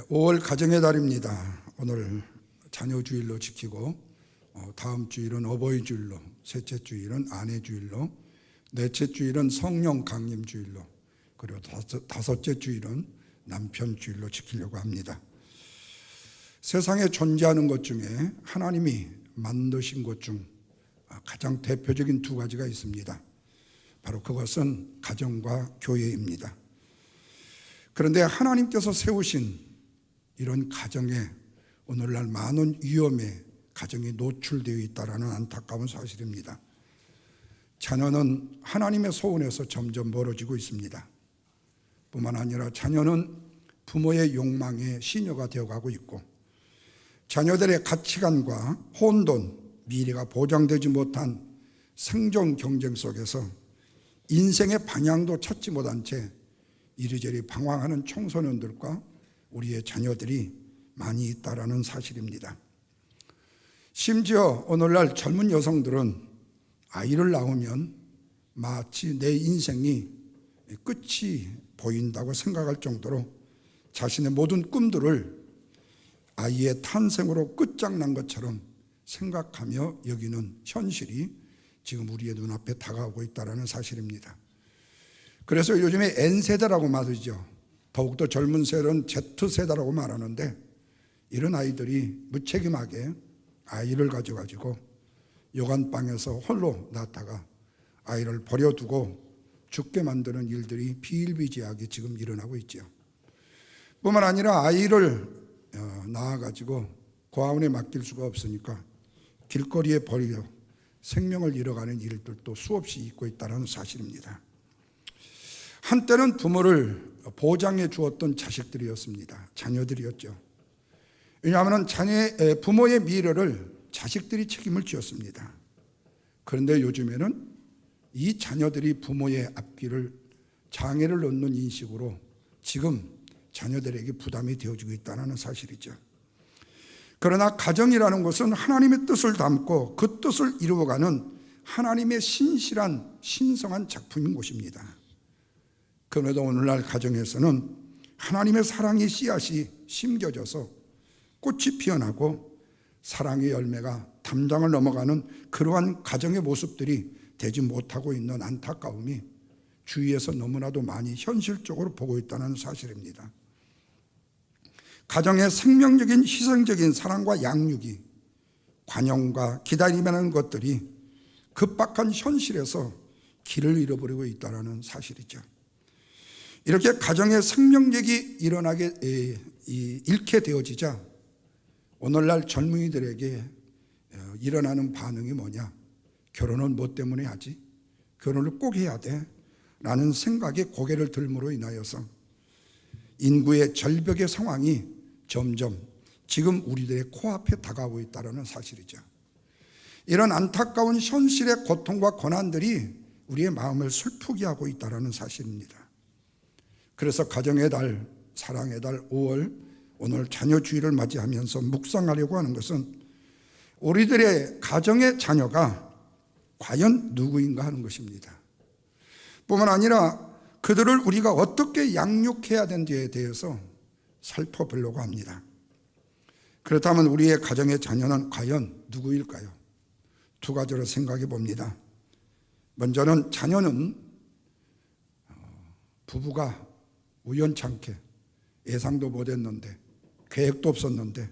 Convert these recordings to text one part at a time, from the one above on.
5월 가정의 달입니다. 오늘 자녀주일로 지키고 다음 주일은 어버이주일로, 셋째 주일은 아내주일로, 넷째 주일은 성령 강림주일로, 그리고 다섯째 주일은 남편주일로 지키려고 합니다. 세상에 존재하는 것 중에 하나님이 만드신 것 중 가장 대표적인 두 가지가 있습니다. 바로 그것은 가정과 교회입니다. 그런데 하나님께서 세우신 이런 가정에 오늘날 많은 위험에 가정이 노출되어 있다는 안타까운 사실입니다. 자녀는 하나님의 소원에서 점점 멀어지고 있습니다. 뿐만 아니라 자녀는 부모의 욕망의 시녀가 되어가고 있고, 자녀들의 가치관과 혼돈, 미래가 보장되지 못한 생존 경쟁 속에서 인생의 방향도 찾지 못한 채 이리저리 방황하는 청소년들과 우리의 자녀들이 많이 있다는 사실입니다. 심지어 오늘날 젊은 여성들은 아이를 낳으면 마치 내 인생이 끝이 보인다고 생각할 정도로 자신의 모든 꿈들을 아이의 탄생으로 끝장난 것처럼 생각하며 여기는 현실이 지금 우리의 눈앞에 다가오고 있다는 사실입니다. 그래서 요즘에 N세대라고 말하죠. 더욱더 젊은 세대는 Z세대라고 말하는데, 이런 아이들이 무책임하게 아이를 가져가지고 요간방에서 홀로 낳다가 아이를 버려두고 죽게 만드는 일들이 비일비재하게 지금 일어나고 있죠. 뿐만 아니라 아이를 낳아가지고 고아원에 맡길 수가 없으니까 길거리에 버리려 생명을 잃어가는 일들도 수없이 있고 있다는 사실입니다. 한때는 부모를 보장해 주었던 자식들이었습니다. 자녀들이었죠. 왜냐하면 부모의 미래를 자식들이 책임을 지었습니다. 그런데 요즘에는 이 자녀들이 부모의 앞길을 장애를 놓는 인식으로 지금 자녀들에게 부담이 되어지고 있다는 사실이죠. 그러나 가정이라는 것은 하나님의 뜻을 담고 그 뜻을 이루어가는 하나님의 신실한 신성한 작품인 곳입니다. 그런데도 오늘날 가정에서는 하나님의 사랑의 씨앗이 심겨져서 꽃이 피어나고 사랑의 열매가 담장을 넘어가는 그러한 가정의 모습들이 되지 못하고 있는 안타까움이 주위에서 너무나도 많이 현실적으로 보고 있다는 사실입니다. 가정의 생명적인 희생적인 사랑과 양육이, 관용과 기다림이라는 것들이 급박한 현실에서 길을 잃어버리고 있다는 사실이죠. 이렇게 가정의 생명력이 잃게 되어지자 오늘날 젊은이들에게 일어나는 반응이 뭐냐? 결혼은 뭐 때문에 하지? 결혼을 꼭 해야 돼? 라는 생각에 고개를 들므로 인하여서 인구의 절벽의 상황이 점점 지금 우리들의 코앞에 다가오고 있다는 사실이죠. 이런 안타까운 현실의 고통과 고난들이 우리의 마음을 슬프게 하고 있다는 사실입니다. 그래서 가정의 달, 사랑의 달 5월 오늘 자녀주일을 맞이하면서 묵상하려고 하는 것은 우리들의 가정의 자녀가 과연 누구인가 하는 것입니다. 뿐만 아니라 그들을 우리가 어떻게 양육해야 되는지에 대해서 살펴보려고 합니다. 그렇다면 우리의 가정의 자녀는 과연 누구일까요? 두 가지로 생각해 봅니다. 먼저는 자녀는 부부가 우연찮게 예상도 못했는데 계획도 없었는데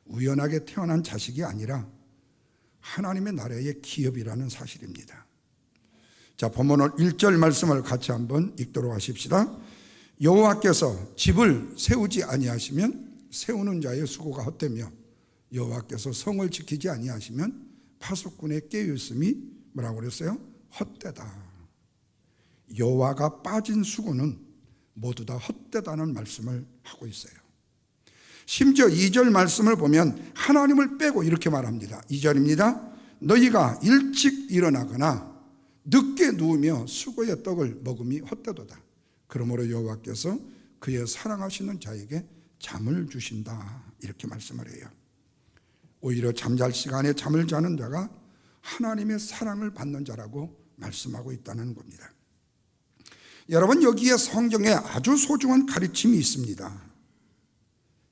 우연하게 태어난 자식이 아니라 하나님의 나라의 기업이라는 사실입니다. 자, 본문 1절 말씀을 같이 한번 읽도록 하십시다. 여호와께서 집을 세우지 아니하시면 세우는 자의 수고가 헛되며 여호와께서 성을 지키지 아니하시면 파수꾼의 깨어있음이 뭐라고 그랬어요? 헛되다. 여호와가 빠진 수고는 모두 다 헛되다는 말씀을 하고 있어요. 심지어 2절 말씀을 보면 하나님을 빼고 이렇게 말합니다. 2절입니다. 너희가 일찍 일어나거나 늦게 누우며 수고의 떡을 먹음이 헛되도다. 그러므로 여호와께서 그의 사랑하시는 자에게 잠을 주신다. 이렇게 말씀을 해요. 오히려 잠잘 시간에 잠을 자는 자가 하나님의 사랑을 받는 자라고 말씀하고 있다는 겁니다. 여러분, 여기에 성경에 아주 소중한 가르침이 있습니다.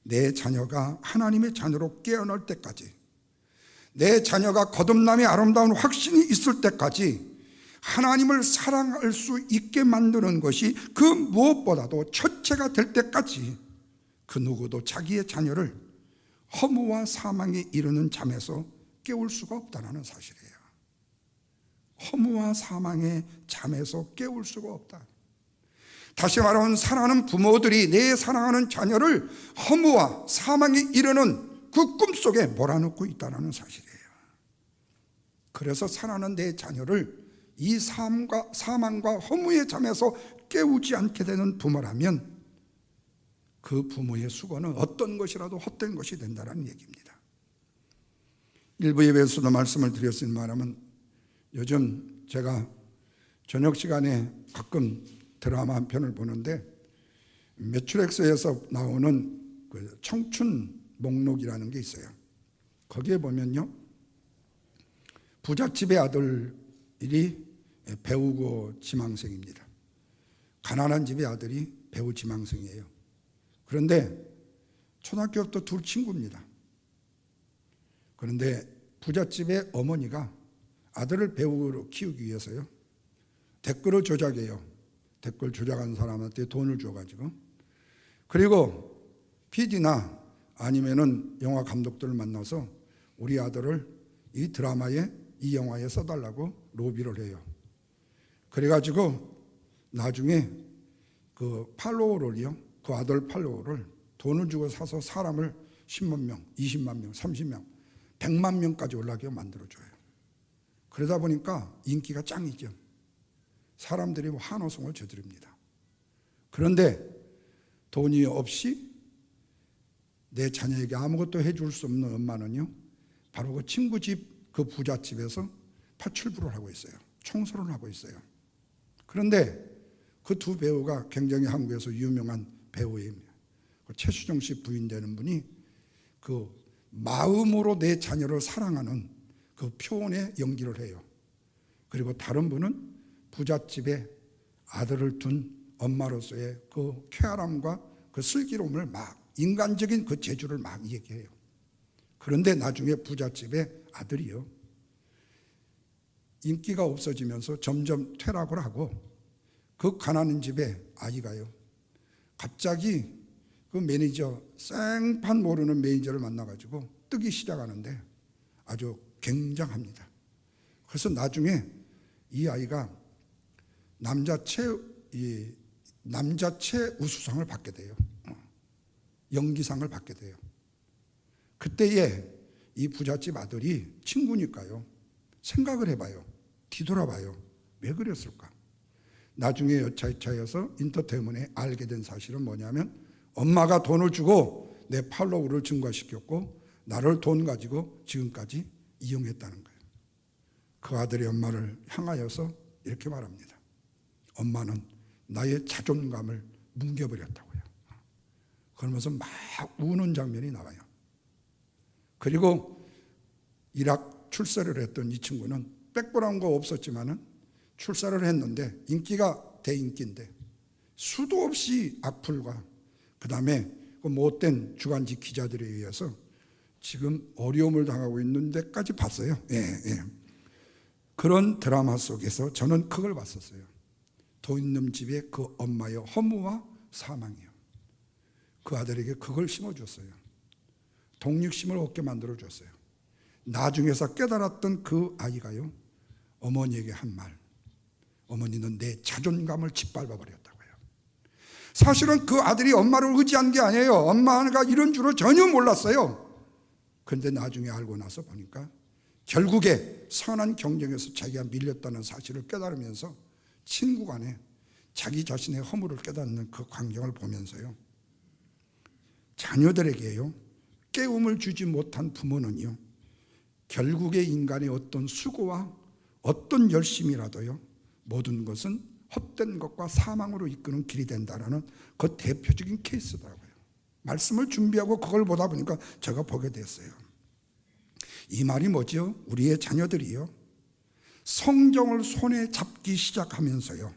내 자녀가 하나님의 자녀로 깨어날 때까지, 내 자녀가 거듭남의 아름다운 확신이 있을 때까지 하나님을 사랑할 수 있게 만드는 것이 그 무엇보다도 첫째가 될 때까지 그 누구도 자기의 자녀를 허무와 사망에 이르는 잠에서 깨울 수가 없다는 사실이에요. 허무와 사망의 잠에서 깨울 수가 없다. 다시 말하면 사랑하는 부모들이 내 사랑하는 자녀를 허무와 사망에 이르는 그 꿈속에 몰아넣고 있다는 사실이에요. 그래서 사랑하는 내 자녀를 이 사망과 허무의 잠에서 깨우지 않게 되는 부모라면 그 부모의 수고는 어떤 것이라도 헛된 것이 된다는 얘기입니다. 일부 예배에서도 말씀을 드렸으니 말하면 요즘 제가 저녁 시간에 가끔 드라마 한 편을 보는데 매트릭스에서 나오는 그 청춘 목록이라는 게 있어요. 거기에 보면요, 부잣집의 아들이 배우고 지망생입니다. 가난한 집의 아들이 배우 지망생이에요. 그런데 초등학교부터 둘 친구입니다. 그런데 부잣집의 어머니가 아들을 배우로 키우기 위해서요, 댓글을 조작해요. 댓글 조작한 사람한테 돈을 줘가지고, 그리고 PD나 아니면은 영화 감독들을 만나서 우리 아들을 이 드라마에, 이 영화에 써달라고 로비를 해요. 그래가지고 나중에 그 팔로워를요, 그 아들 팔로워를 돈을 주고 사서 사람을 10만 명, 20만 명, 30명, 100만 명까지 올라가게 만들어줘요. 그러다 보니까 인기가 짱이죠. 사람들이 환호성을 저지릅니다. 그런데 돈이 없이 내 자녀에게 아무것도 해줄 수 없는 엄마는요, 바로 그 친구 집 그 부잣집에서 파출부를 하고 있어요. 청소를 하고 있어요. 그런데 그 두 배우가 굉장히 한국에서 유명한 배우예요. 최수정 씨 부인 되는 분이 그 마음으로 내 자녀를 사랑하는 그 표현의 연기를 해요. 그리고 다른 분은 부잣집에 아들을 둔 엄마로서의 그 쾌활함과 그 슬기로움을 막, 인간적인 그 재주를 막 얘기해요. 그런데 나중에 부잣집의 아들이요, 인기가 없어지면서 점점 퇴락을 하고 그 가난한 집의 아이가요, 갑자기 그 매니저, 생판 모르는 매니저를 만나가지고 뜨기 시작하는데 아주 굉장합니다. 그래서 나중에 이 아이가 남자체 우수상을 받게 돼요. 연기상을 받게 돼요. 그때에 이 부잣집 아들이 친구니까요, 생각을 해봐요. 뒤돌아봐요. 왜 그랬을까? 나중에 여차여차해서 인터테인먼트에 알게 된 사실은 뭐냐면, 엄마가 돈을 주고 내 팔로우를 증가시켰고 나를 돈 가지고 지금까지 이용했다는 거예요. 그 아들이 엄마를 향하여서 이렇게 말합니다. 엄마는 나의 자존감을 뭉개버렸다고요. 그러면서 막 우는 장면이 나와요. 그리고 이락 출세를 했던 이 친구는 백그라운드가 없었지만은 출세를 했는데 인기가 대인기인데 수도 없이 악플과 그 다음에 그 못된 주간지 기자들에 의해서 지금 어려움을 당하고 있는 데까지 봤어요. 그런 드라마 속에서 저는 그걸 봤었어요. 돈 있는 집의 그 엄마의 허무와 사망이요. 그 아들에게 그걸 심어줬어요. 독립심을 얻게 만들어줬어요. 나중에서 깨달았던 그 아이가요, 어머니에게 한 말, 어머니는 내 자존감을 짓밟아버렸다고요. 사실은 그 아들이 엄마를 의지한 게 아니에요. 엄마가 이런 줄을 전혀 몰랐어요. 그런데 나중에 알고 나서 보니까 결국에 선한 경쟁에서 자기가 밀렸다는 사실을 깨달으면서 친구 간에 자기 자신의 허물을 깨닫는 그 광경을 보면서요, 자녀들에게요, 깨움을 주지 못한 부모는요, 결국에 인간의 어떤 수고와 어떤 열심이라도요, 모든 것은 헛된 것과 사망으로 이끄는 길이 된다는 그 대표적인 케이스더라고요. 말씀을 준비하고 그걸 보다 보니까 제가 보게 됐어요. 이 말이 뭐죠? 우리의 자녀들이요, 성경을 손에 잡기 시작하면서요,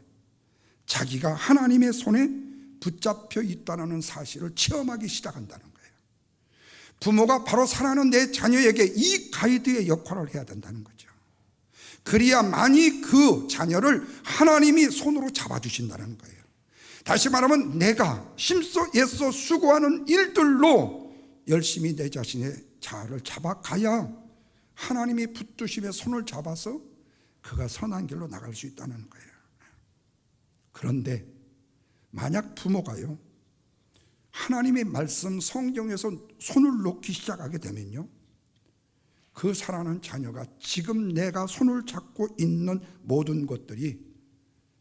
자기가 하나님의 손에 붙잡혀 있다는 사실을 체험하기 시작한다는 거예요. 부모가 바로 사랑하는 내 자녀에게 이 가이드의 역할을 해야 된다는 거죠. 그래야만이 그 자녀를 하나님이 손으로 잡아주신다는 거예요. 다시 말하면 내가 힘써 애써 수고하는 일들로 열심히 내 자신의 자아를 잡아가야 하나님이 붙드심에 손을 잡아서 그가 선한 길로 나갈 수 있다는 거예요. 그런데 만약 부모가요, 하나님의 말씀 성경에서 손을 놓기 시작하게 되면요, 그 사랑하는 자녀가 지금 내가 손을 잡고 있는 모든 것들이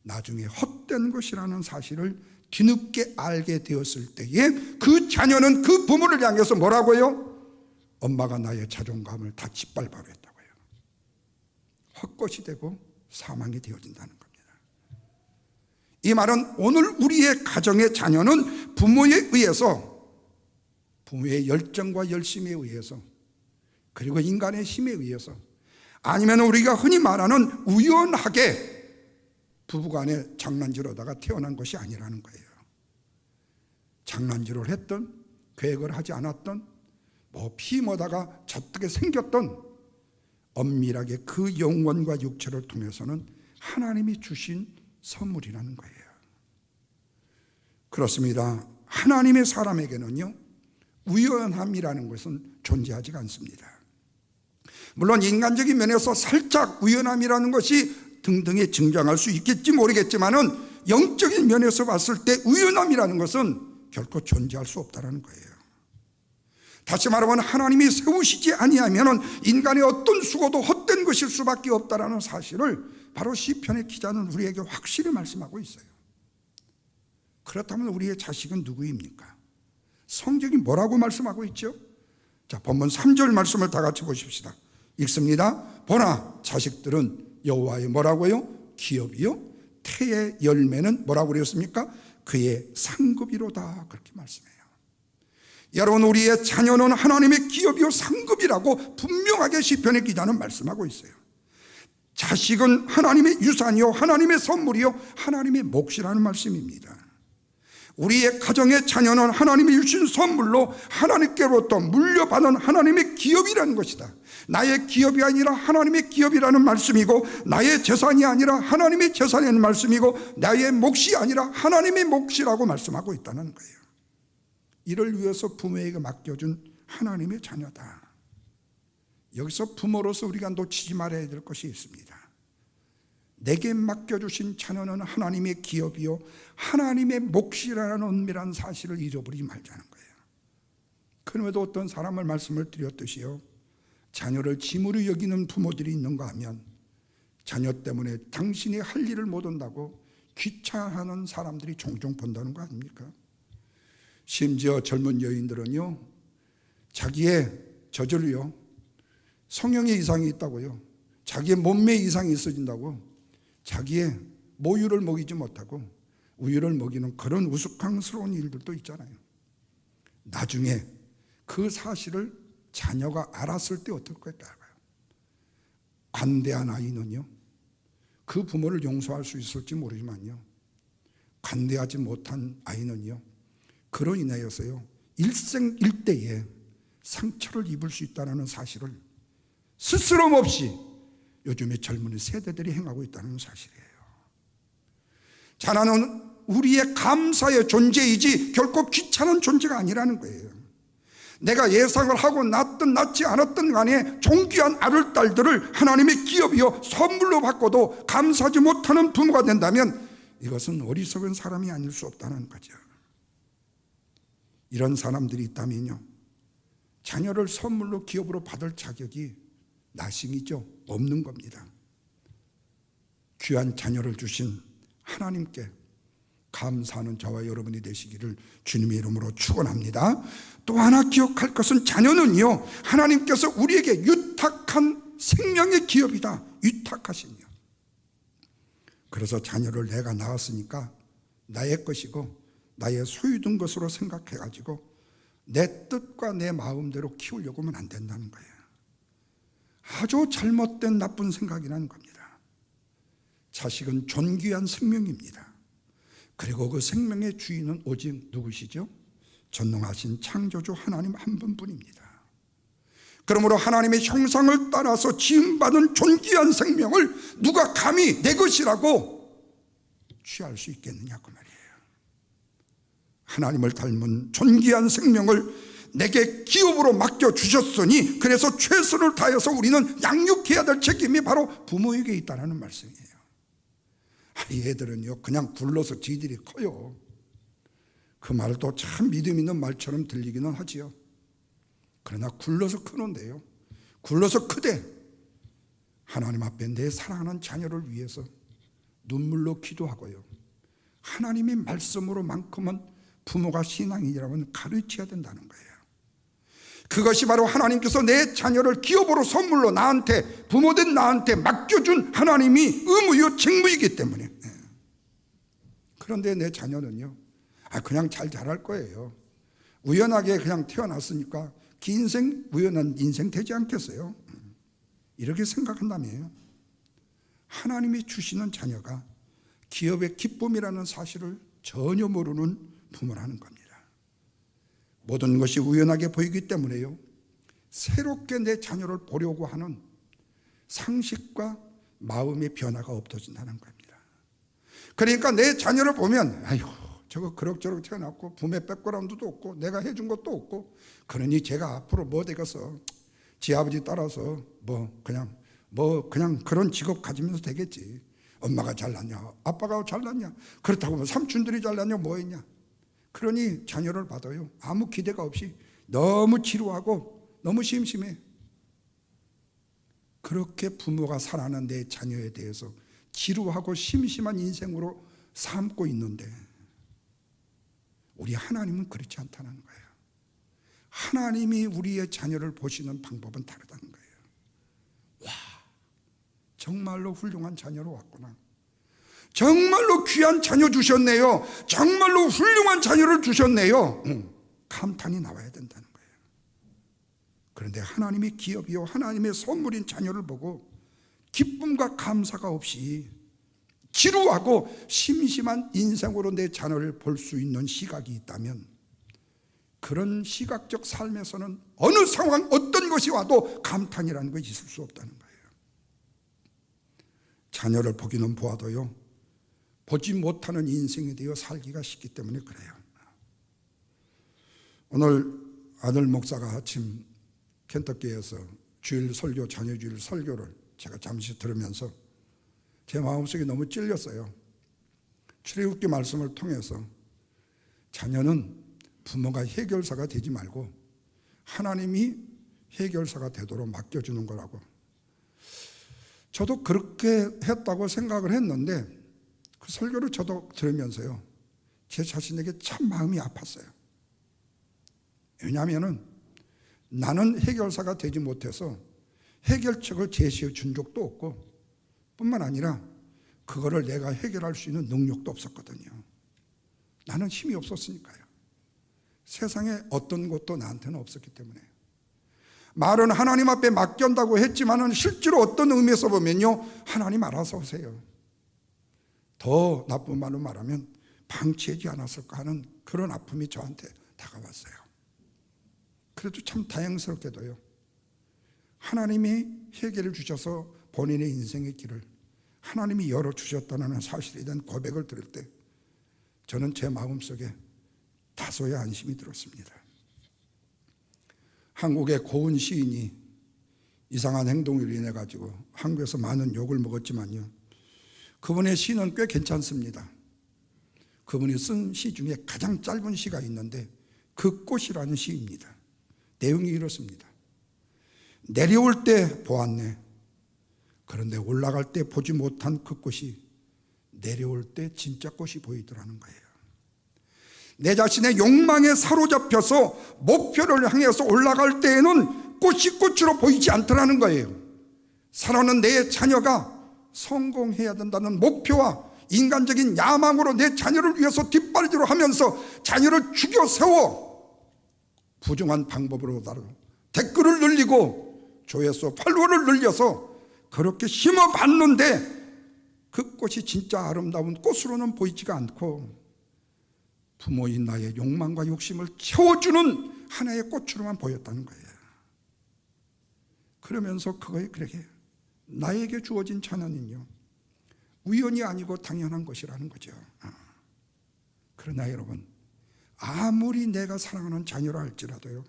나중에 헛된 것이라는 사실을 뒤늦게 알게 되었을 때에 그 자녀는 그 부모를 향해서 뭐라고요? 엄마가 나의 자존감을 다 짓밟아버렸다고요. 헛것이 되고 사망이 되어진다는 겁니다. 이 말은 오늘 우리의 가정의 자녀는 부모에 의해서, 부모의 열정과 열심에 의해서, 그리고 인간의 힘에 의해서, 아니면 우리가 흔히 말하는 우연하게 부부간에 장난질하다가 태어난 것이 아니라는 거예요. 장난질을 했던, 계획을 하지 않았던, 피임하다가 젖게 생겼던, 엄밀하게 그 영혼과 육체를 통해서는 하나님이 주신 선물이라는 거예요. 그렇습니다. 하나님의 사람에게는요, 우연함이라는 것은 존재하지 않습니다. 물론 인간적인 면에서 살짝 우연함이라는 것이 등등에 증정할 수 있겠지 모르겠지만은 영적인 면에서 봤을 때 우연함이라는 것은 결코 존재할 수 없다는 거예요. 다시 말하면 하나님이 세우시지 아니하면 인간의 어떤 수고도 헛된 것일 수밖에 없다는 사실을 바로 시편의 기자는 우리에게 확실히 말씀하고 있어요. 그렇다면 우리의 자식은 누구입니까? 성경이 뭐라고 말씀하고 있죠? 자, 본문 3절 말씀을 다 같이 보십시다. 읽습니다. 보나 자식들은 여호와의 뭐라고요? 기업이요 태의 열매는 뭐라고 그랬습니까? 그의 상급이로다, 그렇게 말씀해요. 여러분, 우리의 자녀는 하나님의 기업이요 상급이라고 분명하게 시편의 기자는 말씀하고 있어요. 자식은 하나님의 유산이요 하나님의 선물이요 하나님의 몫이라는 말씀입니다. 우리의 가정의 자녀는 하나님이 주신 선물로 하나님께로부터 물려받은 하나님의 기업이라는 것이다. 나의 기업이 아니라 하나님의 기업이라는 말씀이고, 나의 재산이 아니라 하나님의 재산이라는 말씀이고, 나의 몫이 아니라 하나님의 몫이라고 말씀하고 있다는 거예요. 이를 위해서 부모에게 맡겨준 하나님의 자녀다. 여기서 부모로서 우리가 놓치지 말아야 될 것이 있습니다. 내게 맡겨주신 자녀는 하나님의 기업이요 하나님의 몫이라는 은밀한 사실을 잊어버리지 말자는 거예요. 그럼에도 어떤 사람을 말씀을 드렸듯이요, 자녀를 짐으로 여기는 부모들이 있는가 하면 자녀 때문에 당신이 할 일을 못 한다고 귀찮아하는 사람들이 종종 본다는 거 아닙니까? 심지어 젊은 여인들은요, 자기의 저절로요 성형의 이상이 있다고요, 자기의 몸매 이상이 있어진다고 자기의 모유를 먹이지 못하고 우유를 먹이는 그런 우스꽝스러운 일들도 있잖아요. 나중에 그 사실을 자녀가 알았을 때 어떨 걸까요? 관대한 아이는요, 그 부모를 용서할 수 있을지 모르지만요, 관대하지 못한 아이는요, 그로 인하여서요 일생일대에 상처를 입을 수 있다는 사실을 스스럼 없이 요즘의 젊은 세대들이 행하고 있다는 사실이에요. 자녀는 우리의 감사의 존재이지 결코 귀찮은 존재가 아니라는 거예요. 내가 예상을 하고 낳든 낳지 않았든 간에 존귀한 아들, 딸들을 하나님의 기업이요 선물로 받고도 감사하지 못하는 부모가 된다면 이것은 어리석은 사람이 아닐 수 없다는 거죠. 이런 사람들이 있다면요, 자녀를 선물로 기업으로 받을 자격이 나싱이죠, 없는 겁니다. 귀한 자녀를 주신 하나님께 감사하는 저와 여러분이 되시기를 주님의 이름으로 축원합니다. 또 하나 기억할 것은 자녀는요 하나님께서 우리에게 유탁한 생명의 기업이다. 유탁하시며, 그래서 자녀를 내가 낳았으니까 나의 것이고 나의 소유된 것으로 생각해가지고 내 뜻과 내 마음대로 키우려고 하면 안 된다는 거예요. 아주 잘못된 나쁜 생각이라는 겁니다. 자식은 존귀한 생명입니다. 그리고 그 생명의 주인은 오직 누구시죠? 전능하신 창조주 하나님 한 분뿐입니다. 그러므로 하나님의 형상을 따라서 지음받은 존귀한 생명을 누가 감히 내 것이라고 취할 수 있겠느냐 그 말이에요. 하나님을 닮은 존귀한 생명을 내게 기업으로 맡겨주셨으니 그래서 최선을 다해서 우리는 양육해야 될 책임이 바로 부모에게 있다는 말씀이에요. 얘들은요 그냥 굴러서 지들이 커요. 그 말도 참 믿음 있는 말처럼 들리기는 하지요. 그러나 굴러서 크는데요, 굴러서 크되 하나님 앞에 내 사랑하는 자녀를 위해서 눈물로 기도하고요, 하나님의 말씀으로만큼은 부모가 신앙인이라면 가르쳐야 된다는 거예요. 그것이 바로 하나님께서 내 자녀를 기업으로 선물로 나한테, 부모된 나한테 맡겨준 하나님이 의무요 책무이기 때문에. 그런데 내 자녀는요 그냥 잘 자랄 거예요. 우연하게 그냥 태어났으니까 긴 인생, 우연한 인생 되지 않겠어요? 이렇게 생각한다면 하나님이 주시는 자녀가 기업의 기쁨이라는 사실을 전혀 모르는 부모라는 겁니다. 모든 것이 우연하게 보이기 때문에요, 새롭게 내 자녀를 보려고 하는 상식과 마음의 변화가 없어진다는 겁니다. 그러니까 내 자녀를 보면 아이고 저거 그럭저럭 태어났고 부모의 백그라운드도 없고 내가 해준 것도 없고, 그러니 제가 앞으로 뭐 되겠어, 지 아버지 따라서 그냥 그런 직업 가지면서 되겠지. 엄마가 잘났냐 아빠가 잘났냐, 그렇다고 뭐 삼촌들이 잘났냐 뭐 했냐. 그러니 자녀를 받아요 아무 기대가 없이 너무 지루하고 너무 심심해. 그렇게 부모가 사랑하는 내 자녀에 대해서 지루하고 심심한 인생으로 삼고 있는데 우리 하나님은 그렇지 않다는 거예요. 하나님이 우리의 자녀를 보시는 방법은 다르다는 거예요. 와, 정말로 훌륭한 자녀로 왔구나, 정말로 귀한 자녀 주셨네요, 정말로 훌륭한 자녀를 주셨네요, 감탄이 나와야 된다는 거예요. 그런데 하나님의 기업이요 하나님의 선물인 자녀를 보고 기쁨과 감사가 없이 지루하고 심심한 인생으로 내 자녀를 볼 수 있는 시각이 있다면 그런 시각적 삶에서는 어느 상황 어떤 것이 와도 감탄이라는 것이 있을 수 없다는 거예요. 자녀를 보기는 보아도요 보지 못하는 인생이 되어 살기가 쉽기 때문에 그래요. 오늘 아들 목사가 아침 켄터키에서 주일 설교, 자녀 주일 설교를 제가 잠시 들으면서 제 마음속에 너무 찔렸어요. 출애굽기 말씀을 통해서 자녀는 부모가 해결사가 되지 말고 하나님이 해결사가 되도록 맡겨주는 거라고. 저도 그렇게 했다고 생각을 했는데 그 설교를 저도 들으면서요 제 자신에게 참 마음이 아팠어요. 왜냐하면 나는 해결사가 되지 못해서 해결책을 제시해 준 적도 없고 뿐만 아니라 그거를 내가 해결할 수 있는 능력도 없었거든요. 나는 힘이 없었으니까요. 세상에 어떤 것도 나한테는 없었기 때문에. 말은 하나님 앞에 맡긴다고 했지만은 실제로 어떤 의미에서 보면요 하나님 알아서 하세요. 더 나쁜 말로 말하면 방치하지 않았을까 하는 그런 아픔이 저한테 다가왔어요. 그래도 참 다행스럽게도요 하나님이 해결을 주셔서 본인의 인생의 길을 하나님이 열어주셨다는 사실에 대한 고백을 들을 때 저는 제 마음속에 다소의 안심이 들었습니다. 한국의 고은 시인이 이상한 행동으로 인해 가지고 한국에서 많은 욕을 먹었지만요 그분의 시는 꽤 괜찮습니다. 그분이 쓴 시 중에 가장 짧은 시가 있는데 그 꽃이라는 시입니다. 내용이 이렇습니다. 내려올 때 보았네. 그런데 올라갈 때 보지 못한 그 꽃이 내려올 때 진짜 꽃이 보이더라는 거예요. 내 자신의 욕망에 사로잡혀서 목표를 향해서 올라갈 때에는 꽃이 꽃으로 보이지 않더라는 거예요. 사랑하는 내 자녀가 성공해야 된다는 목표와 인간적인 야망으로 내 자녀를 위해서 뒷발질을 하면서 자녀를 죽여 세워 부정한 방법으로다도 댓글을 늘리고 조회수 팔로워를 늘려서 그렇게 심어봤는데 그 꽃이 진짜 아름다운 꽃으로는 보이지가 않고 부모인 나의 욕망과 욕심을 채워주는 하나의 꽃으로만 보였다는 거예요. 그러면서 그거에 그렇게 나에게 주어진 자녀는요 우연이 아니고 당연한 것이라는 거죠. 그러나 여러분, 아무리 내가 사랑하는 자녀라 할지라도요,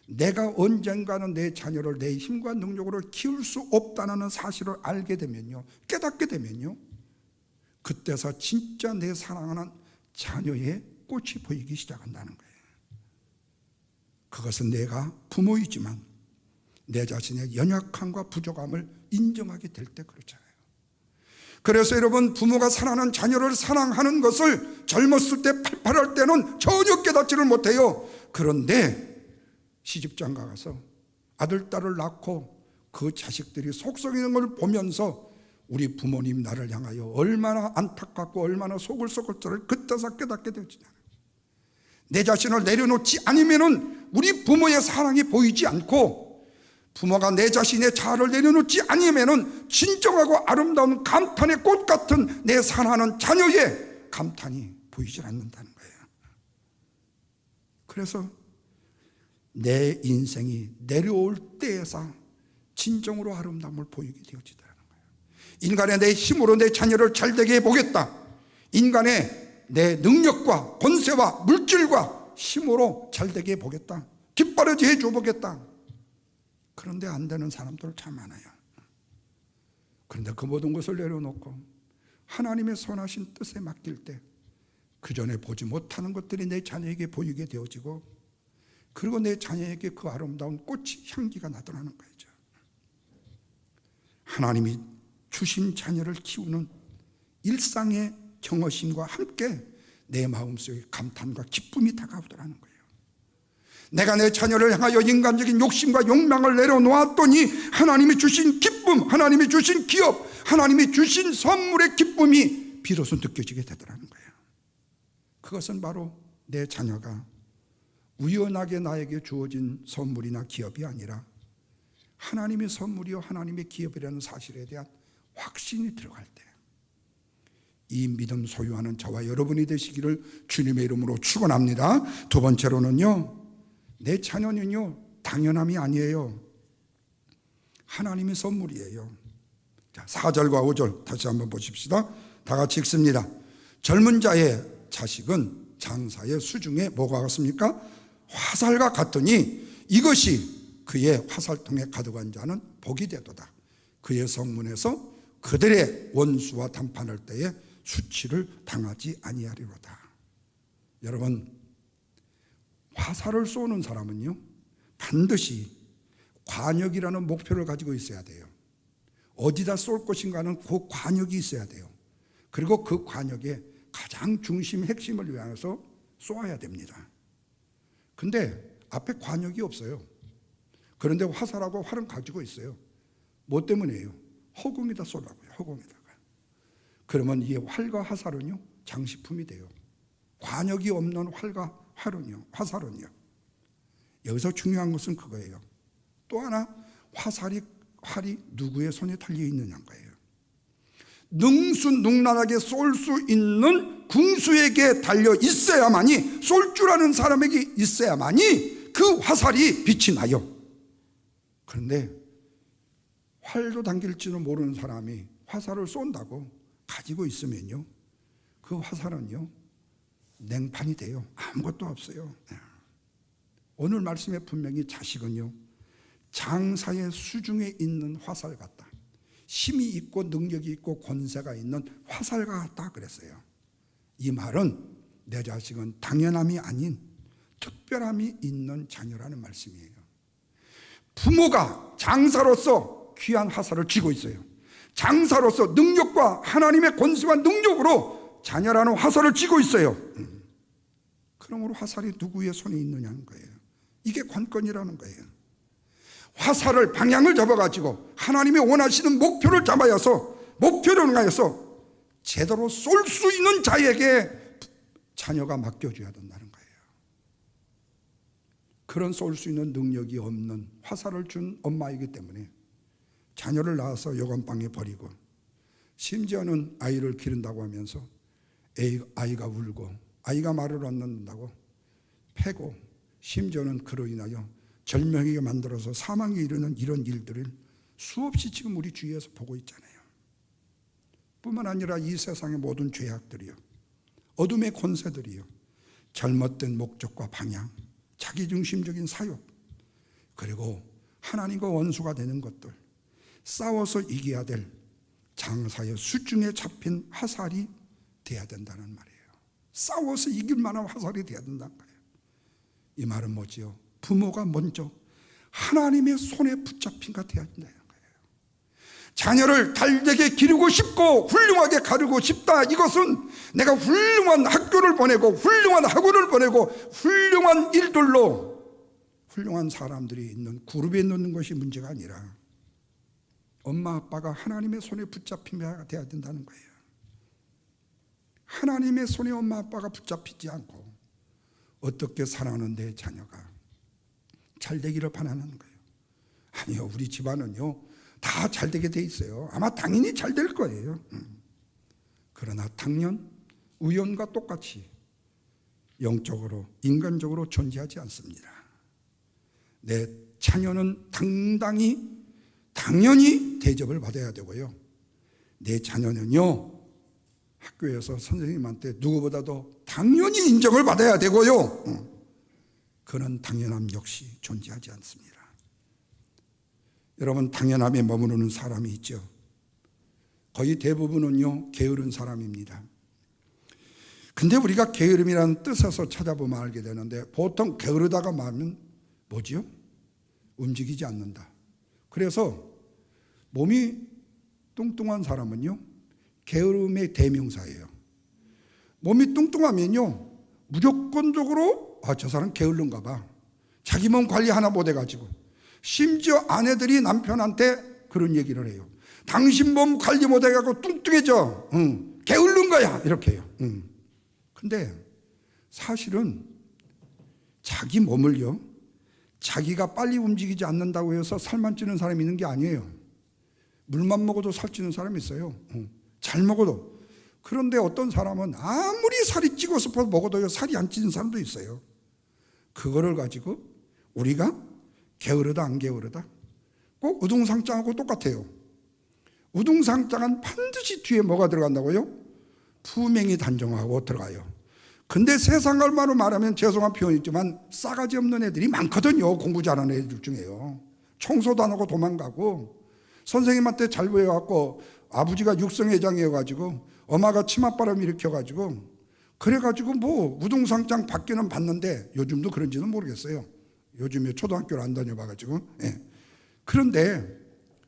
내가 언젠가는 내 자녀를 내 힘과 능력으로 키울 수 없다는 사실을 알게 되면요, 깨닫게 되면요, 그때서 진짜 내 사랑하는 자녀의 꽃이 보이기 시작한다는 거예요. 그것은 내가 부모이지만 내 자신의 연약함과 부족함을 인정하게 될 때 그렇잖아요. 그래서 여러분, 부모가 사랑하는 자녀를 사랑하는 것을 젊었을 때 팔팔할 때는 전혀 깨닫지를 못해요. 그런데 시집장가 가서 아들, 딸을 낳고 그 자식들이 속썩이는 걸 보면서 우리 부모님 나를 향하여 얼마나 안타깝고 얼마나 속을 썩을 줄을 그때서 깨닫게 되잖아요. 내 자신을 내려놓지 않으면은 우리 부모의 사랑이 보이지 않고, 부모가 내 자신의 자아를 내려놓지 않으면은 진정하고 아름다운 감탄의 꽃 같은 내 사랑하는 자녀의 감탄이 보이질 않는다는 거예요. 그래서 내 인생이 내려올 때에서 진정으로 아름다움을 보이게 되어지더라는 거예요. 인간의 내 힘으로 내 자녀를 잘되게 해보겠다, 인간의 내 능력과 권세와 물질과 힘으로 잘되게 해보겠다, 뒷바라지 해줘보겠다. 그런데 안 되는 사람들 참 많아요. 그런데 그 모든 것을 내려놓고 하나님의 선하신 뜻에 맡길 때 그 전에 보지 못하는 것들이 내 자녀에게 보이게 되어지고, 그리고 내 자녀에게 그 아름다운 꽃이 향기가 나더라는 거죠. 하나님이 주신 자녀를 키우는 일상의 경허심과 함께 내 마음속에 감탄과 기쁨이 다가오더라는 거예요. 내가 내 자녀를 향하여 인간적인 욕심과 욕망을 내려놓았더니 하나님이 주신 기쁨, 하나님이 주신 기업, 하나님이 주신 선물의 기쁨이 비로소 느껴지게 되더라는 거예요. 그것은 바로 내 자녀가 우연하게 나에게 주어진 선물이나 기업이 아니라 하나님의 선물이요 하나님의 기업이라는 사실에 대한 확신이 들어갈 때, 이 믿음 소유하는 저와 여러분이 되시기를 주님의 이름으로 축원합니다. 두 번째로는요, 내 자녀는요 당연함이 아니에요. 하나님의 선물이에요. 자, 4절과 5절 다시 한번 보십시다. 다 같이 읽습니다. 젊은 자의 자식은 장사의 수중에 뭐가 같습니까? 화살과 같으니 이것이 그의 화살통에 가득한 자는 복이 되도다. 그의 성문에서 그들의 원수와 담판할 때에 수치를 당하지 아니하리로다. 여러분, 화살을 쏘는 사람은요 반드시 관역이라는 목표를 가지고 있어야 돼요. 어디다 쏠 것인가는 그 관역이 있어야 돼요. 그리고 그 관역의 가장 중심 핵심을 위해서 쏘아야 됩니다. 근데 앞에 관역이 없어요. 그런데 화살하고 활은 가지고 있어요. 뭐 때문이에요? 허공에다 쏘라고요. 허공에다가. 그러면 이 활과 화살은요 장식품이 돼요. 관역이 없는 활과 화살은요. 여기서 중요한 것은 그거예요. 또 하나, 활이 누구의 손에 달려 있느냐는 거예요. 능수능란하게 쏠 수 있는 궁수에게 달려 있어야만이, 쏠 줄 아는 사람에게 있어야만이 그 화살이 빛이 나요. 그런데 활도 당길지는 모르는 사람이 화살을 쏜다고 가지고 있으면요, 그 화살은요 냉판이 돼요. 아무것도 없어요. 오늘 말씀에 분명히 자식은요 장사의 수중에 있는 화살 같다, 힘이 있고 능력이 있고 권세가 있는 화살과 같다 그랬어요. 이 말은 내 자식은 당연함이 아닌 특별함이 있는 자녀라는 말씀이에요. 부모가 장사로서 귀한 화살을 쥐고 있어요. 장사로서 능력과 하나님의 권세와 능력으로 자녀라는 화살을 쥐고 있어요. 그러므로 화살이 누구의 손에 있느냐는 거예요. 이게 관건이라는 거예요. 화살을 방향을 잡아가지고 하나님이 원하시는 목표를 잡아서 목표를 향해서 제대로 쏠 수 있는 자에게 자녀가 맡겨줘야 된다는 거예요. 그런 쏠 수 있는 능력이 없는 화살을 준 엄마이기 때문에 자녀를 낳아서 여관방에 버리고, 심지어는 아이를 기른다고 하면서 아이가 울고 아이가 말을 안 듣는다고 패고, 심지어는 그로 인하여 절명하게 만들어서 사망에 이르는 이런 일들을 수없이 지금 우리 주위에서 보고 있잖아요. 뿐만 아니라 이 세상의 모든 죄악들이요, 어둠의 권세들이요, 잘못된 목적과 방향, 자기중심적인 사욕, 그리고 하나님과 원수가 되는 것들, 싸워서 이겨야 될 장사의 수중에 잡힌 화살이 돼야 된다는 말이에요. 싸워서 이길 만한 화살이 돼야 된다는 거예요. 이 말은 뭐지요? 부모가 먼저 하나님의 손에 붙잡힌가 돼야 된다는 거예요. 자녀를 달되게 기르고 싶고 훌륭하게 가르고 싶다. 이것은 내가 훌륭한 학교를 보내고 훌륭한 학원을 보내고 훌륭한 일들로 훌륭한 사람들이 있는 그룹에 넣는 것이 문제가 아니라 엄마 아빠가 하나님의 손에 붙잡히면 돼야 된다는 거예요. 하나님의 손에 엄마 아빠가 붙잡히지 않고 어떻게 살아가는데 자녀가 잘 되기를 바라는 거예요. 아니요, 우리 집안은요 다 잘 되게 돼 있어요. 아마 당연히 잘 될 거예요. 그러나 당연 우연과 똑같이 영적으로 인간적으로 존재하지 않습니다. 내 자녀는 당연히 대접을 받아야 되고요, 내 자녀는요 학교에서 선생님한테 누구보다도 당연히 인정을 받아야 되고요, 그런 당연함 역시 존재하지 않습니다. 여러분, 당연함에 머무르는 사람이 있죠. 거의 대부분은요 게으른 사람입니다. 근데 우리가 게으름이라는 뜻에서 찾아보면 알게 되는데, 보통 게으르다가 말하면 뭐지요? 움직이지 않는다. 그래서 몸이 뚱뚱한 사람은요 게으름의 대명사예요. 몸이 뚱뚱하면요 무조건적으로 저 사람 게을른가 봐. 자기 몸 관리 하나 못해가지고, 심지어 아내들이 남편한테 그런 얘기를 해요. 당신 몸 관리 못해가지고 뚱뚱해져. 게으른 거야. 이렇게 해요. 근데 사실은 자기 몸을요 자기가 빨리 움직이지 않는다고 해서 살만 찌는 사람이 있는 게 아니에요. 물만 먹어도 살찌는 사람이 있어요. 잘 먹어도. 그런데 어떤 사람은 아무리 살이 찌고 싶어서 먹어도 살이 안 찌는 사람도 있어요. 그거를 가지고 우리가 게으르다 안 게으르다? 꼭 우등상장하고 똑같아요. 우등상장은 반드시 뒤에 뭐가 들어간다고요? 품행이 단정하고 들어가요. 근데 세상 말로 말하면 죄송한 표현이지만 싸가지 없는 애들이 많거든요. 공부 잘하는 애들 중에요. 청소도 안 하고 도망가고, 선생님한테 잘 보여갖고 아버지가 육성회장이어가지고 엄마가 치맛바람 일으켜가지고 그래가지고 뭐 우등상장 받기는 받는데, 요즘도 그런지는 모르겠어요. 요즘에 초등학교를 안 다녀봐가지고. 그런데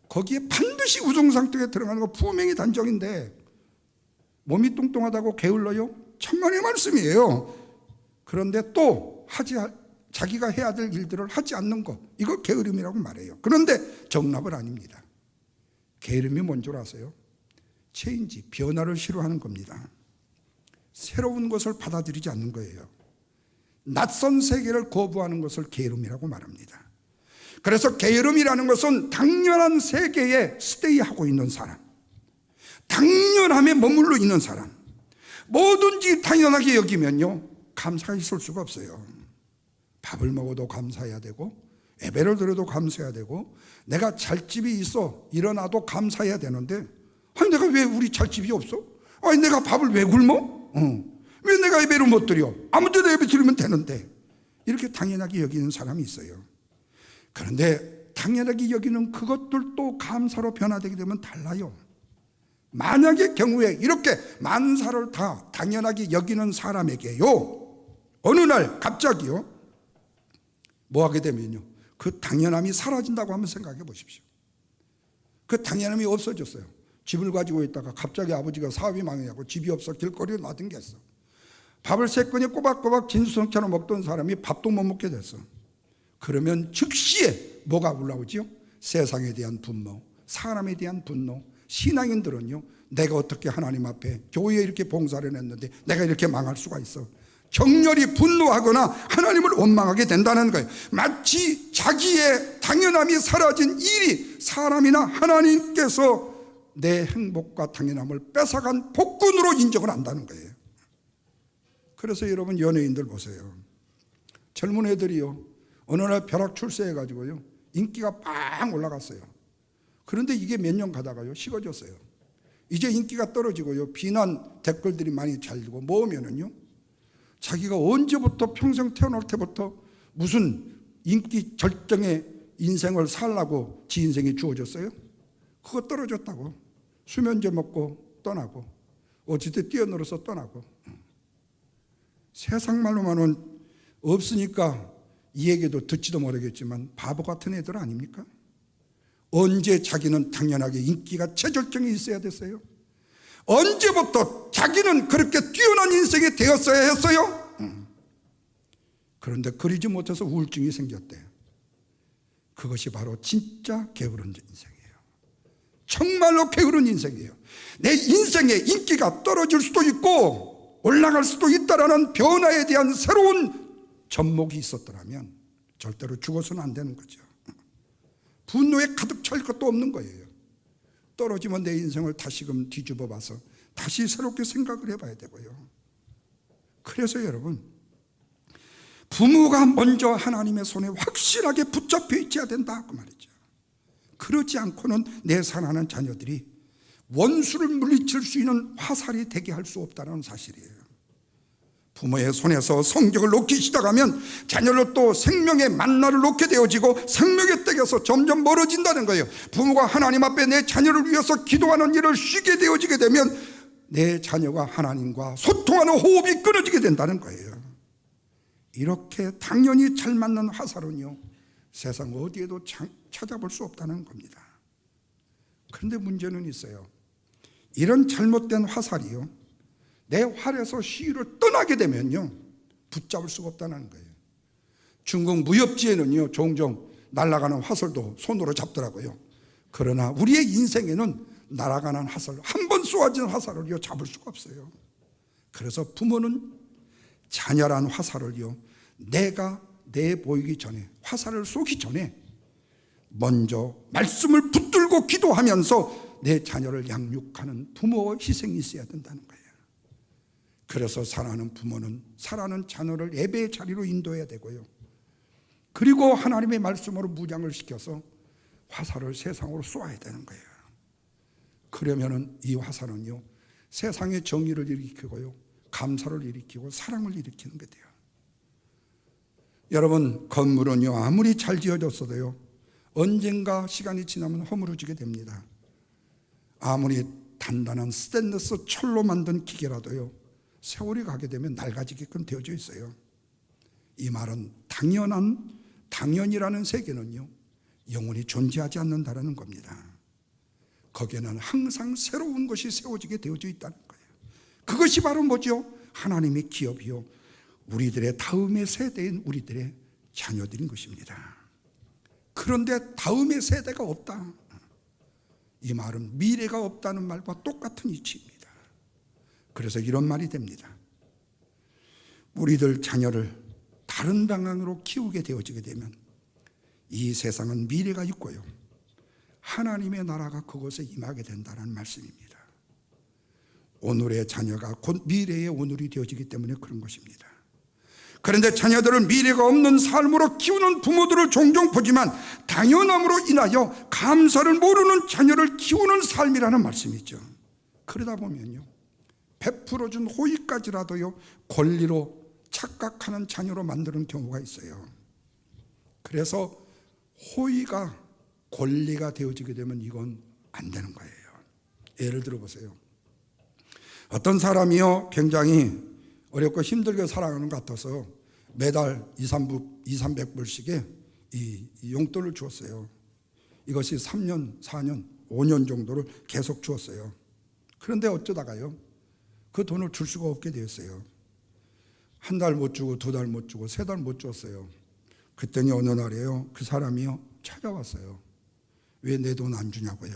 거기에 반드시 우등상장에 들어가는 거 품행이 단정인데 몸이 뚱뚱하다고 게을러요? 천만의 말씀이에요. 그런데 또 자기가 해야 될 일들을 하지 않는 것, 이거 게으름이라고 말해요. 그런데 정답은 아닙니다. 게으름이 뭔 줄 아세요? 체인지, 변화를 싫어하는 겁니다. 새로운 것을 받아들이지 않는 거예요. 낯선 세계를 거부하는 것을 게으름이라고 말합니다. 그래서 게으름이라는 것은 당연한 세계에 스테이하고 있는 사람, 당연함에 머물러 있는 사람, 뭐든지 당연하게 여기면요 감사가 있을 수가 없어요. 밥을 먹어도 감사해야 되고, 예배를 드려도 감사해야 되고, 내가 잘 집이 있어 일어나도 감사해야 되는데, 아니 내가 왜 우리 잘 집이 없어? 아니 내가 밥을 왜 굶어? 왜 내가 예배를 못 드려? 아무 데나 예배 드리면 되는데. 이렇게 당연하게 여기는 사람이 있어요. 그런데 당연하게 여기는 그것들도 감사로 변화되게 되면 달라요. 만약의 경우에 이렇게 만사를 다 당연하게 여기는 사람에게요, 어느 날 갑자기요 뭐 하게 되면요 그 당연함이 사라진다고 한번 생각해 보십시오. 그 당연함이 없어졌어요. 집을 가지고 있다가 갑자기 아버지가 사업이 망해갖고 집이 없어 길거리에 놔둔겠어. 밥을 세 건이 꼬박꼬박 진수성찬을 먹던 사람이 밥도 못 먹게 됐어. 그러면 즉시에 뭐가 올라오지요? 세상에 대한 분노, 사람에 대한 분노. 신앙인들은요 내가 어떻게 하나님 앞에 교회에 이렇게 봉사를 했는데 내가 이렇게 망할 수가 있어. 격렬히 분노하거나 하나님을 원망하게 된다는 거예요. 마치 자기의 당연함이 사라진 일이 사람이나 하나님께서 내 행복과 당연함을 뺏어간 복근으로 인정을 한다는 거예요. 그래서 여러분 연예인들 보세요. 젊은 애들이요 어느 날 벼락 출세해가지고요, 인기가 빵 올라갔어요. 그런데 이게 몇 년 가다가요, 식어졌어요. 이제 인기가 떨어지고요, 비난 댓글들이 많이 잘리고 모으면은요, 자기가 언제부터 평생 태어날 때부터 무슨 인기 절정의 인생을 살라고 지 인생이 주어졌어요? 그거 떨어졌다고. 수면제 먹고 떠나고, 어쨌든 뛰어놀아서 떠나고. 세상 말로만은 없으니까 이 얘기도 듣지도 모르겠지만 바보 같은 애들 아닙니까? 언제 자기는 당연하게 인기가 최절정에 있어야 됐어요? 언제부터 자기는 그렇게 뛰어난 인생이 되었어야 했어요? 그런데 그러지 못해서 우울증이 생겼대. 그것이 바로 진짜 게으른 인생이에요. 정말로 게으른 인생이에요. 내 인생에 인기가 떨어질 수도 있고 올라갈 수도 있다라는 변화에 대한 새로운 접목이 있었더라면 절대로 죽어서는 안 되는 거죠. 분노에 가득 찰 것도 없는 거예요. 떨어지면 내 인생을 다시금 뒤집어 봐서 다시 새롭게 생각을 해봐야 되고요. 그래서 여러분, 부모가 먼저 하나님의 손에 확실하게 붙잡혀 있어야 된다, 그 말이죠. 그러지 않고는 내 사랑하는 자녀들이 원수를 물리칠 수 있는 화살이 되게 할 수 없다는 사실이에요. 부모의 손에서 성적을 놓기 시작하면 자녀를 또 생명의 만나를 놓게 되어지고 생명의 댁에서 점점 멀어진다는 거예요. 부모가 하나님 앞에 내 자녀를 위해서 기도하는 일을 쉬게 되어지게 되면 내 자녀가 하나님과 소통하는 호흡이 끊어지게 된다는 거예요. 이렇게 당연히 잘 맞는 화살은요, 세상 어디에도 찾아볼 수 없다는 겁니다. 그런데 문제는 있어요. 이런 잘못된 화살이요, 내 활에서 시위를 떠나게 되면요, 붙잡을 수가 없다는 거예요. 중국 무협지에는요, 종종 날아가는 화살도 손으로 잡더라고요. 그러나 우리의 인생에는 날아가는 화살, 한 번 쏘아진 화살을요, 잡을 수가 없어요. 그래서 부모는 자녀란 화살을요, 내가 내 보이기 전에, 화살을 쏘기 전에 먼저 말씀을 붙들고 기도하면서 내 자녀를 양육하는 부모의 희생이 있어야 된다는 거예요. 그래서 사랑하는 부모는 사랑하는 자녀를 예배의 자리로 인도해야 되고요, 그리고 하나님의 말씀으로 무장을 시켜서 화살을 세상으로 쏘아야 되는 거예요. 그러면은 이 화살은요, 세상의 정의를 일으키고요, 감사를 일으키고 사랑을 일으키는 게 돼요. 여러분, 건물은요, 아무리 잘 지어졌어도요, 언젠가 시간이 지나면 허물어지게 됩니다. 아무리 단단한 스테인리스 철로 만든 기계라도요, 세월이 가게 되면 낡아지게끔 되어져 있어요. 이 말은 당연이라는 세계는요, 영원히 존재하지 않는다는 겁니다. 거기에는 항상 새로운 것이 세워지게 되어져 있다는 거예요. 그것이 바로 뭐죠? 하나님의 기업이요, 우리들의 다음의 세대인 우리들의 자녀들인 것입니다. 그런데 다음의 세대가 없다, 이 말은 미래가 없다는 말과 똑같은 이치입니다. 그래서 이런 말이 됩니다. 우리들 자녀를 다른 방향으로 키우게 되어지게 되면 이 세상은 미래가 있고요, 하나님의 나라가 그곳에 임하게 된다는 말씀입니다. 오늘의 자녀가 곧 미래의 오늘이 되어지기 때문에 그런 것입니다. 그런데 자녀들을 미래가 없는 삶으로 키우는 부모들을 종종 보지만 당연함으로 인하여 감사를 모르는 자녀를 키우는 삶이라는 말씀이죠. 그러다 보면요, 베풀어준 호의까지라도요, 권리로 착각하는 자녀로 만드는 경우가 있어요. 그래서 호의가 권리가 되어지게 되면 이건 안 되는 거예요. 예를 들어 보세요. 어떤 사람이요, 굉장히 어렵고 힘들게 살아가는 것 같아서 매달 200~300불씩의 이 용돈을 주었어요. 이것이 3년, 4년, 5년 정도를 계속 주었어요. 그런데 어쩌다가요, 그 돈을 줄 수가 없게 되었어요. 한 달 못 주고, 2달 못 주고, 3달 못 줬어요. 그랬더니 어느 날에요, 그 사람이요, 찾아왔어요. 왜 내 돈 안 주냐고요.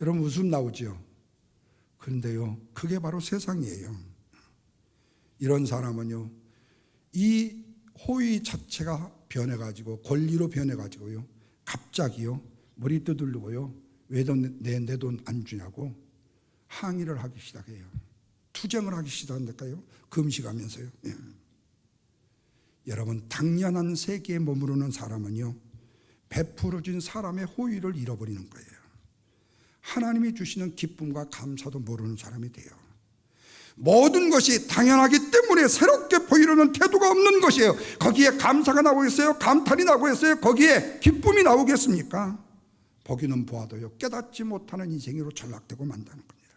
여러분, 웃음 나오죠? 그런데요, 그게 바로 세상이에요. 이런 사람은요, 이 호의 자체가 변해가지고, 권리로 변해가지고요, 갑자기요, 머리 두들리고요, 왜 내 돈 안 주냐고 항의를 하기 시작해요. 투쟁을 하기 시작한다니까요, 금식하면서요. 여러분, 당연한 세계에 머무르는 사람은요, 베풀어진 사람의 호의를 잃어버리는 거예요. 하나님이 주시는 기쁨과 감사도 모르는 사람이 돼요. 모든 것이 당연하기 때문에 새롭게 보이려는 태도가 없는 것이에요. 거기에 감사가 나오겠어요? 감탄이 나오겠어요? 거기에 기쁨이 나오겠습니까? 보기는 보아도요, 깨닫지 못하는 인생으로 전락되고 만다는 겁니다.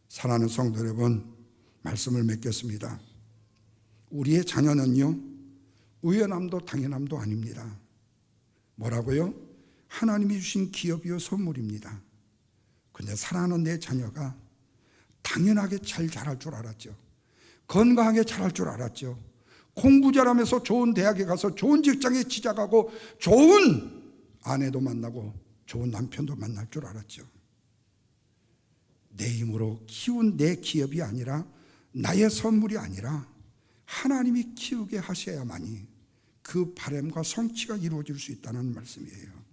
사랑하는 성도 여러분, 말씀을 맺겠습니다. 우리의 자녀는요, 우연함도 당연함도 아닙니다. 뭐라고요? 하나님이 주신 기업이요 선물입니다. 근데 사랑하는 내 자녀가 당연하게 잘 자랄 줄 알았죠. 건강하게 자랄 줄 알았죠. 공부 잘하면서 좋은 대학에 가서 좋은 직장에 취직하고 좋은 아내도 만나고 좋은 남편도 만날 줄 알았죠. 내 힘으로 키운 내 기업이 아니라, 나의 선물이 아니라 하나님이 키우게 하셔야만이 그 바람과 성취가 이루어질 수 있다는 말씀이에요.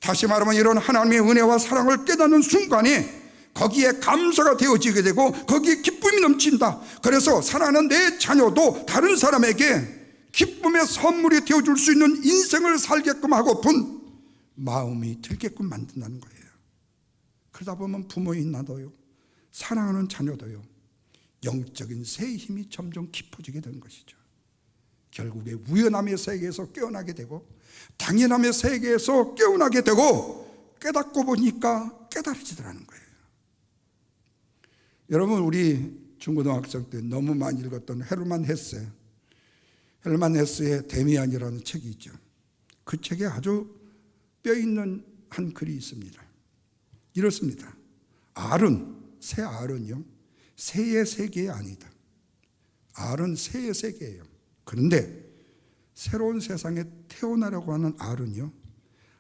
다시 말하면 이런 하나님의 은혜와 사랑을 깨닫는 순간에 거기에 감사가 되어지게 되고 거기에 기쁨이 넘친다. 그래서 사랑하는 내 자녀도 다른 사람에게 기쁨의 선물이 되어줄 수 있는 인생을 살게끔 하고픈 마음이 들게끔 만든다는 거예요. 그러다 보면 부모인 나도요, 사랑하는 자녀도요, 영적인 새 힘이 점점 깊어지게 되는 것이죠. 결국에 우연함의 세계에서 깨어나게 되고 당연함의 세계에서 깨어나게 되고 깨닫고 보니까 깨달아지더라는 거예요. 여러분, 우리 중고등학생 때 너무 많이 읽었던 헤르만 헤스의 데미안이라는 책이 있죠. 그 책에 아주 뼈있는 한 글이 있습니다. 이렇습니다. 새 알은요, 새의 세계가 아니다. 알은 새의 세계예요. 그런데 새로운 세상에 태어나려고 하는 알은요,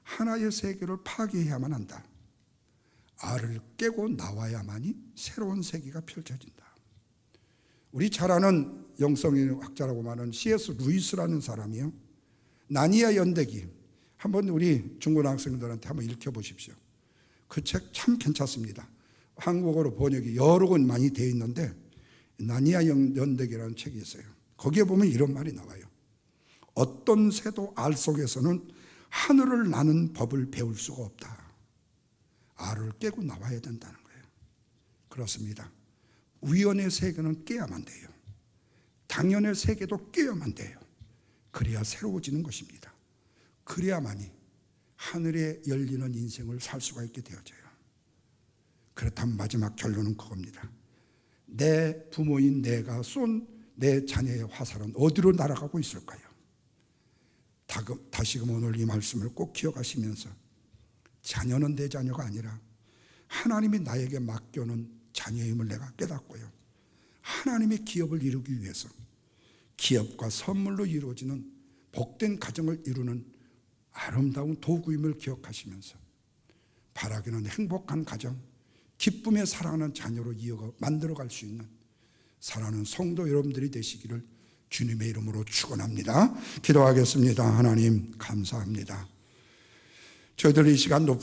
하나의 세계를 파괴해야만 한다. 알을 깨고 나와야만이 새로운 세계가 펼쳐진다. 우리 잘 아는 영성의 학자라고 말하는 C.S. 루이스라는 사람이요, 나니아 연대기, 한번 우리 중고등학생들한테 한번 읽혀보십시오. 그 책 참 괜찮습니다. 한국어로 번역이 여러 권 많이 되어 있는데 나니아 연대기라는 책이 있어요. 거기에 보면 이런 말이 나와요. 어떤 새도 알 속에서는 하늘을 나는 법을 배울 수가 없다. 알을 깨고 나와야 된다는 거예요. 그렇습니다. 우연의 세계는 깨야만 돼요. 당연의 세계도 깨야만 돼요. 그래야 새로워지는 것입니다. 그래야만이 하늘에 열리는 인생을 살 수가 있게 되어져요. 그렇다면 마지막 결론은 그겁니다. 내 부모인 내가 쏜 내 자녀의 화살은 어디로 날아가고 있을까요? 다시금 오늘 이 말씀을 꼭 기억하시면서 자녀는 내 자녀가 아니라 하나님이 나에게 맡겨놓은 자녀임을 내가 깨닫고요, 하나님의 기업을 이루기 위해서 기업과 선물로 이루어지는 복된 가정을 이루는 아름다운 도구임을 기억하시면서 바라기는 행복한 가정, 기쁨에 사랑하는 자녀로 이어가 만들어갈 수 있는 사랑하는 성도 여러분들이 되시기를 주님의 이름으로 축원합니다. 기도하겠습니다. 하나님 감사합니다. 저희들 이 시간 높은